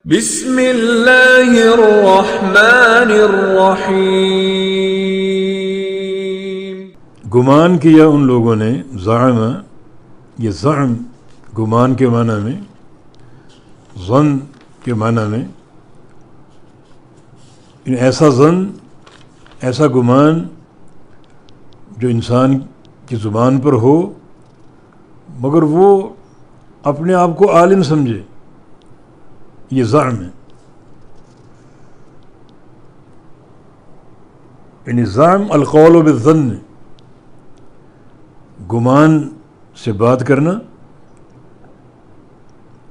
بسم اللہ الرحمن الرحیم۔ گمان کیا ان لوگوں نے، زعم، یہ زعم گمان کے معنی میں، ظن کے معنی میں، ایسا ظن، ایسا گمان جو انسان کی زبان پر ہو مگر وہ اپنے آپ کو عالم سمجھے، یہ زعم ہے۔ یعنی زعم القول بالظن، گمان سے بات کرنا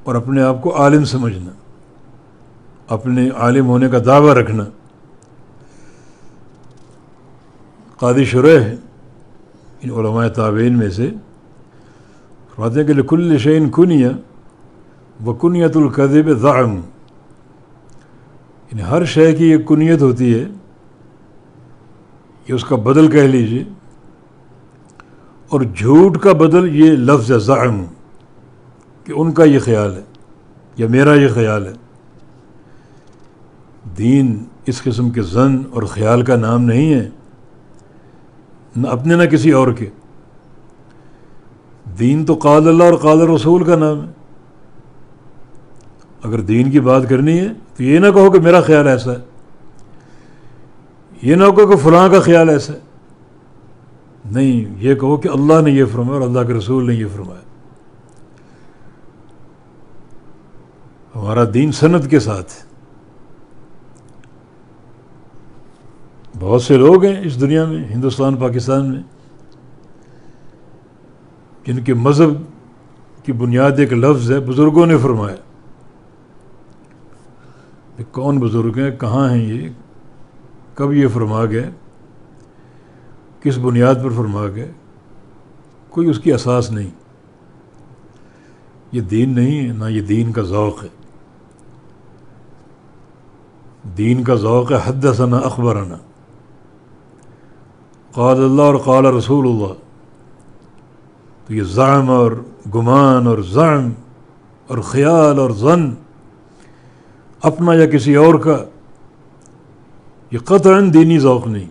اور اپنے آپ کو عالم سمجھنا، اپنے عالم ہونے کا دعویٰ رکھنا۔ قاضی شریح ان علماء تابعین میں سے فرماتے ہیں کہ لکل شیء کنیہ وکنیۃ الکذب زعم، یعنی ہر شے کی ایک کنیت ہوتی ہے، یہ اس کا بدل کہہ لیجیے، اور جھوٹ کا بدل یہ لفظ زعم، کہ ان کا یہ خیال ہے یا میرا یہ خیال ہے۔ دین اس قسم کے ظن اور خیال کا نام نہیں ہے، نہ اپنے نہ کسی اور کے۔ دین تو قال اللہ اور قال رسول کا نام ہے۔ اگر دین کی بات کرنی ہے تو یہ نہ کہو کہ میرا خیال ایسا ہے، یہ نہ کہو کہ فلاں کا خیال ایسا ہے، نہیں، یہ کہو کہ اللہ نے یہ فرمایا اور اللہ کے رسول نے یہ فرمایا۔ ہمارا دین سند کے ساتھ ہے۔ بہت سے لوگ ہیں اس دنیا میں، ہندوستان پاکستان میں، جن کے مذہب کی بنیاد ایک لفظ ہے، بزرگوں نے فرمایا۔ کون بزرگ ہیں، کہاں ہیں یہ، کب یہ فرما گئے، کس بنیاد پر فرما گئے، کوئی اس کی اساس نہیں۔ یہ دین نہیں ہے، نہ یہ دین کا ذوق ہے۔ دین کا ذوق ہے حدثنا اخبرنا، قال اللہ اور قال رسول اللہ۔ تو یہ زعم اور گمان اور زعم اور خیال اور ظن، اپنا یا کسی اور کا، یہ قطعاً دینی ذوق نہیں۔